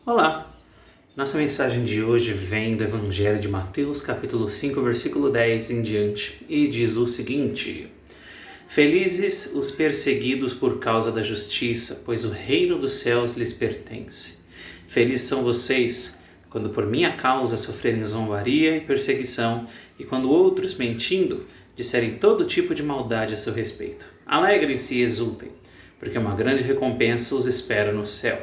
Olá! Nossa mensagem de hoje vem do Evangelho de Mateus, capítulo 5, versículo 10 em diante, e diz o seguinte: Felizes os perseguidos por causa da justiça, pois o reino dos céus lhes pertence. Felizes são vocês, quando por minha causa sofrerem zombaria e perseguição, e quando outros, mentindo, disserem todo tipo de maldade a seu respeito. Alegrem-se e exultem, porque uma grande recompensa os espera no céu.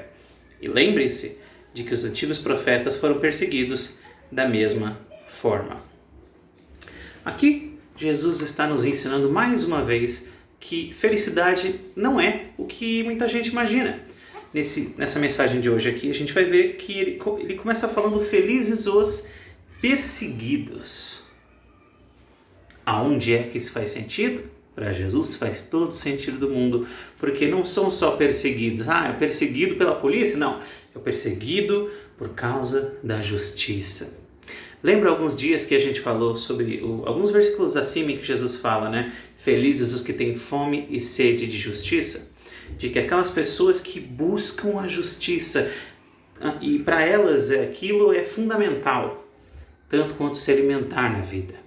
E lembrem-se de que os antigos profetas foram perseguidos da mesma forma. Aqui, Jesus está nos ensinando mais uma vez que felicidade não é o que muita gente imagina. Nessa mensagem de hoje aqui, a gente vai ver que ele começa falando felizes os perseguidos. Aonde é que isso faz sentido? Para Jesus faz todo sentido do mundo, porque não são só perseguidos. É perseguido pela polícia? Não, é perseguido por causa da justiça. Lembra alguns dias que a gente falou sobre alguns versículos acima em que Jesus fala, né? Felizes os que têm fome e sede de justiça. De que aquelas pessoas que buscam a justiça, e para elas aquilo é fundamental, tanto quanto se alimentar na vida.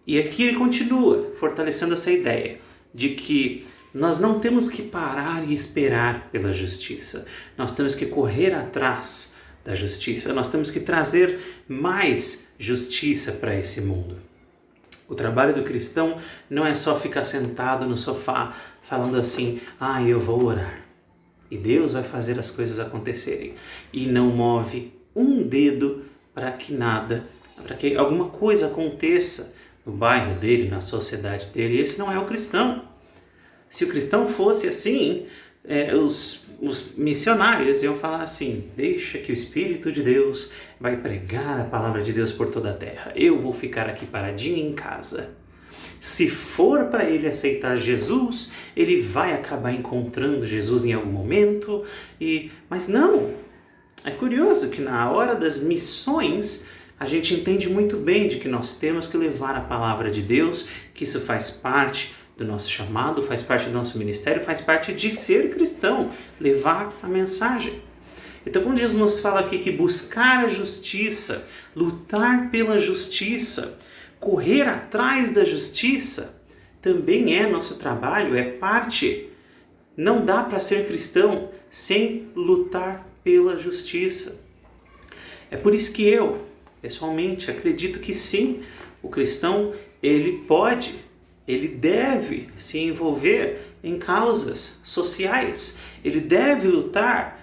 E aqui ele continua fortalecendo essa ideia de que nós não temos que parar e esperar pela justiça. Nós temos que correr atrás da justiça. Nós temos que trazer mais justiça para esse mundo. O trabalho do cristão não é só ficar sentado no sofá falando assim, eu vou orar. E Deus vai fazer as coisas acontecerem. E não move um dedo para que alguma coisa aconteça no bairro dele, na sociedade dele. Esse não é o cristão. Se o cristão fosse assim, os missionários iam falar assim, deixa que o Espírito de Deus vai pregar a palavra de Deus por toda a terra. Eu vou ficar aqui paradinho em casa. Se for para ele aceitar Jesus, ele vai acabar encontrando Jesus em algum momento. Mas não. É curioso que na hora das missões, a gente entende muito bem de que nós temos que levar a palavra de Deus, que isso faz parte do nosso chamado, faz parte do nosso ministério, faz parte de ser cristão, levar a mensagem. Então, quando Jesus nos fala aqui que buscar a justiça, lutar pela justiça, correr atrás da justiça, também é nosso trabalho, é parte. Não dá para ser cristão sem lutar pela justiça. É por isso que eu, pessoalmente, acredito que sim, o cristão, ele deve se envolver em causas sociais, ele deve lutar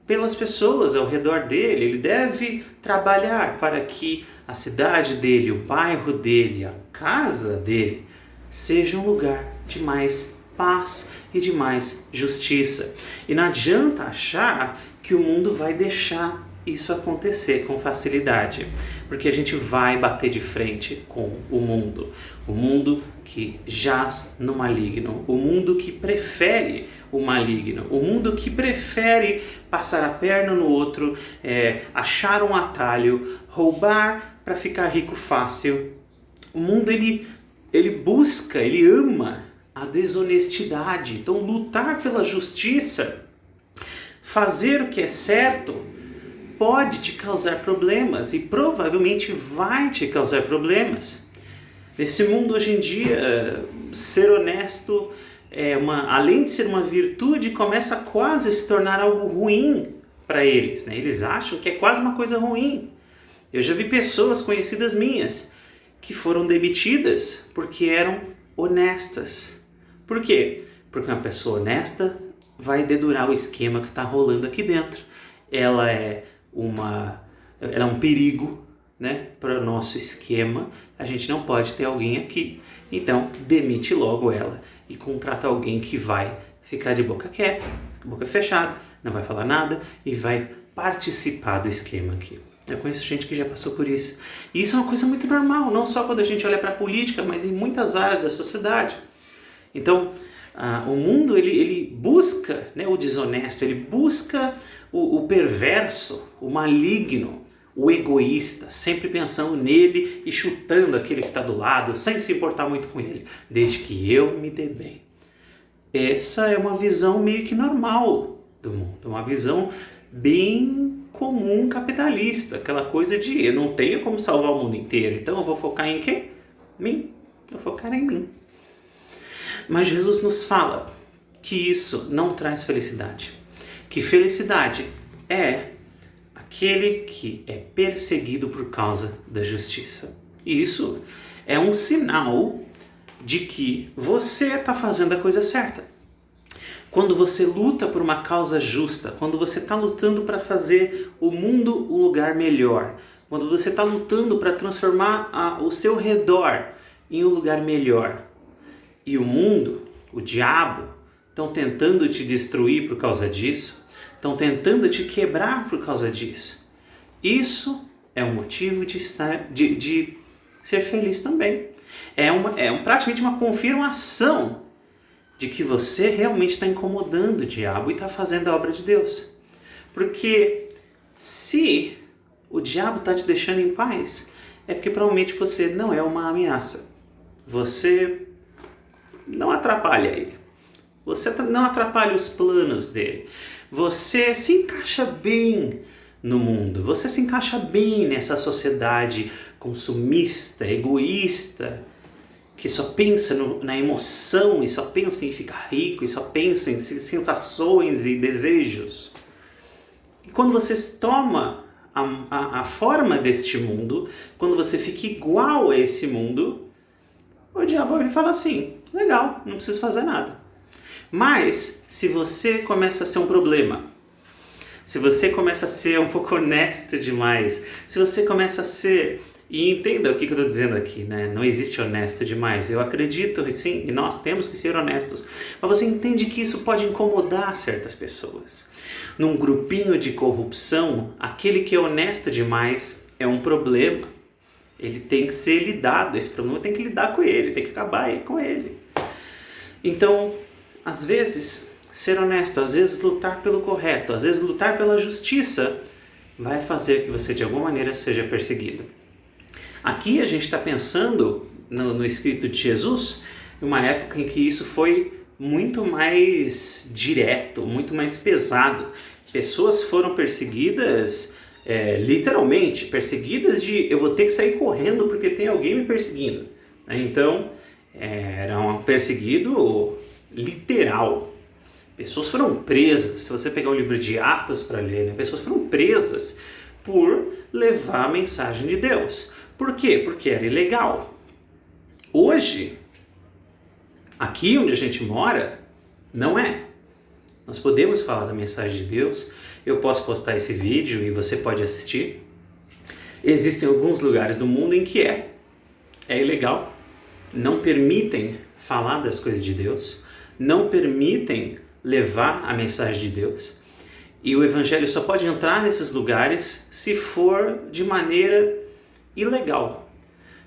pelas pessoas ao redor dele, ele deve trabalhar para que a cidade dele, o bairro dele, a casa dele, seja um lugar de mais paz e de mais justiça. E não adianta achar que o mundo vai deixar isso acontecer com facilidade, porque a gente vai bater de frente com o mundo que jaz no maligno, o mundo que prefere o maligno, o mundo que prefere passar a perna no outro, achar um atalho, roubar para ficar rico fácil. O mundo ele busca, ele ama a desonestidade. Então lutar pela justiça, fazer o que é certo, pode te causar problemas e provavelmente vai te causar problemas. Nesse mundo hoje em dia, ser honesto além de ser uma virtude, começa a quase se tornar algo ruim para eles, né? Eles acham que é quase uma coisa ruim. Eu já vi pessoas conhecidas minhas que foram demitidas porque eram honestas. Por quê? Porque uma pessoa honesta vai dedurar o esquema que está rolando aqui dentro. Ela é um perigo, né, para o nosso esquema. A gente não pode ter alguém aqui. Então, demite logo ela e contrata alguém que vai ficar de boca quieta, boca fechada, não vai falar nada e vai participar do esquema aqui. Eu conheço gente que já passou por isso. E isso é uma coisa muito normal, não só quando a gente olha para a política, mas em muitas áreas da sociedade. Então, o mundo ele busca, né, o desonesto, ele busca o perverso, o maligno, o egoísta, sempre pensando nele e chutando aquele que está do lado, sem se importar muito com ele, desde que eu me dê bem. Essa é uma visão meio que normal do mundo, uma visão bem comum capitalista, aquela coisa de eu não tenho como salvar o mundo inteiro, então eu vou focar em quê? Mim. Eu vou focar em mim. Mas Jesus nos fala que isso não traz felicidade. Que felicidade é aquele que é perseguido por causa da justiça. E isso é um sinal de que você está fazendo a coisa certa. Quando você luta por uma causa justa, quando você está lutando para fazer o mundo um lugar melhor, quando você está lutando para transformar o seu redor em um lugar melhor, e o mundo, o diabo, estão tentando te destruir por causa disso, estão tentando te quebrar por causa disso, isso é um motivo de ser feliz também. Praticamente uma confirmação de que você realmente está incomodando o diabo e está fazendo a obra de Deus. Porque se o diabo está te deixando em paz, é porque provavelmente você não é uma ameaça. Você não atrapalha ele. Você não atrapalha os planos dele. Você se encaixa bem no mundo. Você se encaixa bem nessa sociedade consumista, egoísta, que só pensa na emoção e só pensa em ficar rico e só pensa em sensações e desejos. E quando você toma a forma deste mundo, quando você fica igual a esse mundo, o diabo ele fala assim, legal, não preciso fazer nada. Mas se você começa a ser um problema, se você começa a ser um pouco honesto demais, se você começa a ser... E entenda o que eu estou dizendo aqui, né? Não existe honesto demais. Eu acredito, sim, e nós temos que ser honestos. Mas você entende que isso pode incomodar certas pessoas. Num grupinho de corrupção, aquele que é honesto demais é um problema. Ele tem que ser lidado, esse problema tem que lidar com ele, tem que acabar com ele. Então, às vezes, ser honesto, às vezes lutar pelo correto, às vezes lutar pela justiça, vai fazer que você de alguma maneira seja perseguido. Aqui a gente está pensando no escrito de Jesus, em uma época em que isso foi muito mais direto, muito mais pesado. Pessoas foram perseguidas, literalmente, perseguidas de eu vou ter que sair correndo porque tem alguém me perseguindo. Então, era um perseguido literal. Pessoas foram presas, se você pegar o livro de Atos para ler, né? Pessoas foram presas por levar a mensagem de Deus. Por quê? Porque era ilegal. Hoje, aqui onde a gente mora, não é. Nós podemos falar da mensagem de Deus, eu posso postar esse vídeo e você pode assistir. Existem alguns lugares do mundo em que é ilegal, não permitem falar das coisas de Deus, não permitem levar a mensagem de Deus. E o evangelho só pode entrar nesses lugares se for de maneira ilegal,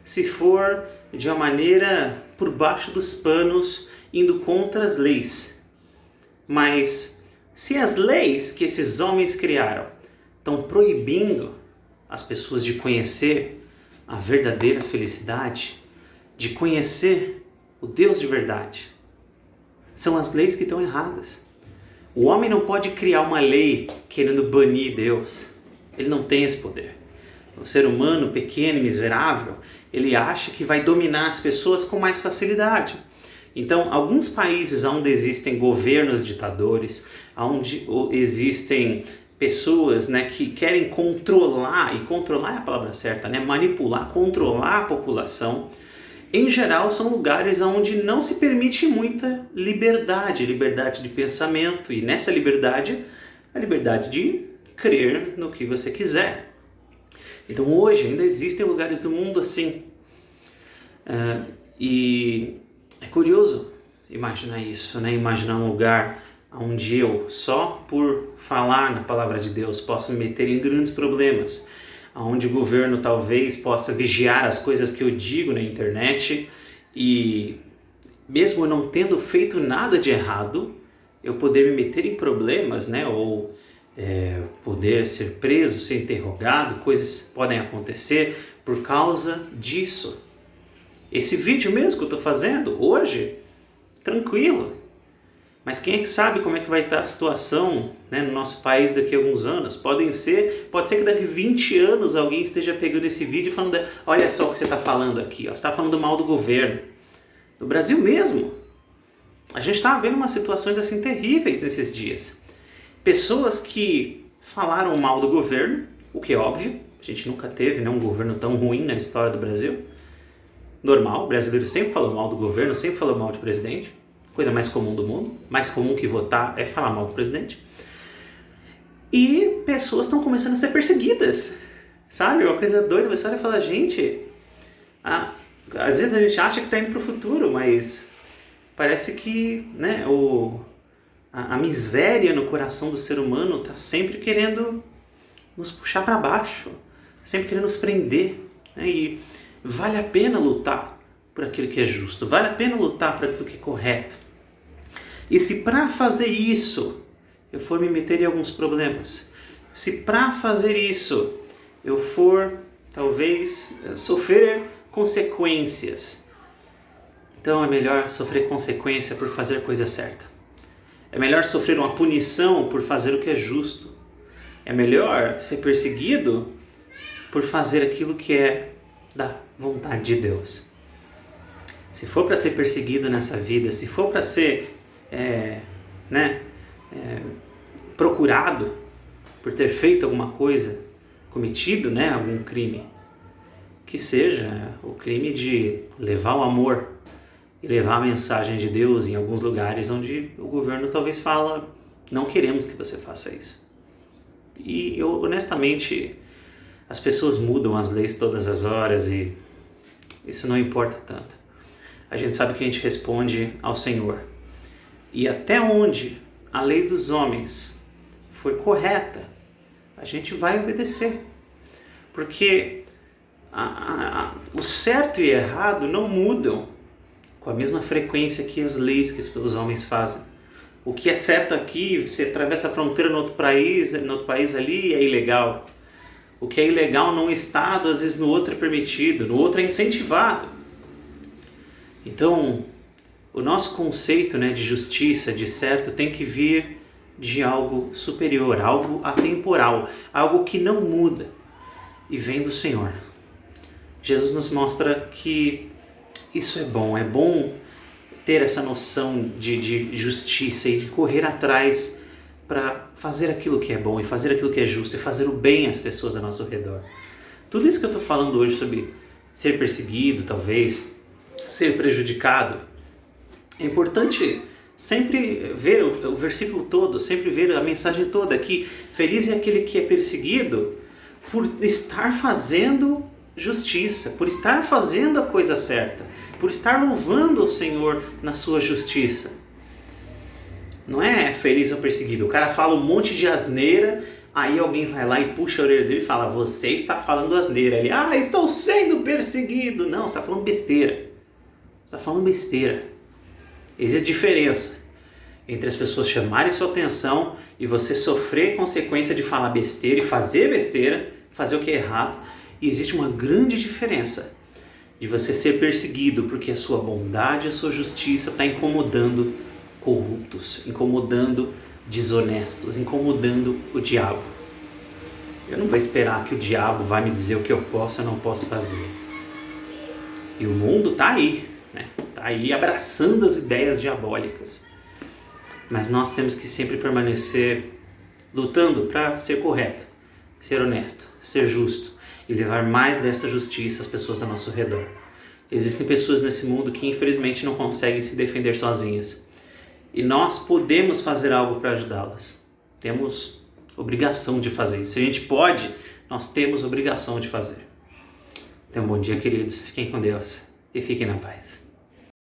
se for de uma maneira por baixo dos panos, indo contra as leis. Mas se as leis que esses homens criaram estão proibindo as pessoas de conhecer a verdadeira felicidade, de conhecer o Deus de verdade, são as leis que estão erradas. O homem não pode criar uma lei querendo banir Deus. Ele não tem esse poder. O ser humano pequeno e miserável, ele acha que vai dominar as pessoas com mais facilidade. Então, alguns países onde existem governos ditadores, onde existem pessoas, né, que querem controlar, e controlar é a palavra certa, né, manipular, controlar a população, em geral são lugares onde não se permite muita liberdade de pensamento, e nessa liberdade, a liberdade de crer no que você quiser. Então hoje ainda existem lugares do mundo assim. E é curioso imaginar isso, né? Imaginar um lugar onde eu, só por falar na palavra de Deus, posso me meter em grandes problemas. Onde o governo talvez possa vigiar as coisas que eu digo na internet e mesmo eu não tendo feito nada de errado, eu poder me meter em problemas, né? Ou poder ser preso, ser interrogado, coisas podem acontecer por causa disso. Esse vídeo mesmo que eu estou fazendo hoje, tranquilo. Mas quem é que sabe como é que vai estar a situação, né, no nosso país daqui a alguns anos? Pode ser que daqui a 20 anos alguém esteja pegando esse vídeo e falando, olha só o que você está falando aqui, ó, você está falando mal do governo. Do Brasil mesmo. A gente está vendo umas situações assim terríveis nesses dias. Pessoas que falaram mal do governo, o que é óbvio, a gente nunca teve, né, um governo tão ruim na história do Brasil. Normal, o brasileiro sempre falou mal do governo, sempre falou mal de presidente. Coisa mais comum do mundo, mais comum que votar é falar mal do presidente. E pessoas estão começando a ser perseguidas, sabe? Uma coisa doida, você olha e fala, gente, às vezes a gente acha que está indo para o futuro, mas parece que, né, a miséria no coração do ser humano está sempre querendo nos puxar para baixo, sempre querendo nos prender, né? E vale a pena lutar por aquilo que é justo, vale a pena lutar por aquilo que é correto. E se para fazer isso eu for me meter em alguns problemas, se para fazer isso eu for talvez sofrer consequências, então é melhor sofrer consequência por fazer a coisa certa. É melhor sofrer uma punição por fazer o que é justo. É melhor ser perseguido por fazer aquilo que é da vontade de Deus. Se for para ser perseguido nessa vida, se for para ser procurado por ter feito alguma coisa, cometido, né, algum crime, que seja o crime de levar o amor e levar a mensagem de Deus em alguns lugares onde o governo talvez fala, não queremos que você faça isso. E honestamente, as pessoas mudam as leis todas as horas e isso não importa tanto. A gente sabe que a gente responde ao Senhor. E até onde a lei dos homens foi correta, a gente vai obedecer. Porque o certo e errado não mudam com a mesma frequência que as leis que os homens fazem. O que é certo aqui, você atravessa a fronteira no outro país ali, é ilegal. O que é ilegal num estado, às vezes no outro é permitido, no outro é incentivado. Então, o nosso conceito, né, de justiça, de certo, tem que vir de algo superior, algo atemporal, algo que não muda e vem do Senhor. Jesus nos mostra que isso é bom ter essa noção de justiça e de correr atrás para fazer aquilo que é bom e fazer aquilo que é justo e fazer o bem às pessoas ao nosso redor. Tudo isso que eu estou falando hoje sobre ser perseguido, talvez, ser prejudicado, é importante sempre ver o versículo todo, sempre ver a mensagem toda, que feliz é aquele que é perseguido por estar fazendo justiça, por estar fazendo a coisa certa, por estar louvando o Senhor na sua justiça. Não é feliz ou perseguido. O cara fala um monte de asneira, aí alguém vai lá e puxa a orelha dele e fala, você está falando asneira. Ele, estou sendo perseguido. Não, você está falando besteira. Você está falando besteira. Existe diferença entre as pessoas chamarem sua atenção e você sofrer consequência de falar besteira e fazer besteira, fazer o que é errado. E existe uma grande diferença de você ser perseguido porque a sua bondade, a sua justiça está incomodando corruptos, incomodando desonestos, incomodando o diabo. Eu não vou esperar que o diabo vá me dizer o que eu posso ou não posso fazer. E o mundo está aí, né? Está aí abraçando as ideias diabólicas. Mas nós temos que sempre permanecer lutando para ser correto, ser honesto, ser justo e levar mais dessa justiça às pessoas ao nosso redor. Existem pessoas nesse mundo que infelizmente não conseguem se defender sozinhas. E nós podemos fazer algo para ajudá-las. Temos obrigação de fazer isso. Se a gente pode, nós temos obrigação de fazer. Então, bom dia, queridos. Fiquem com Deus e fiquem na paz.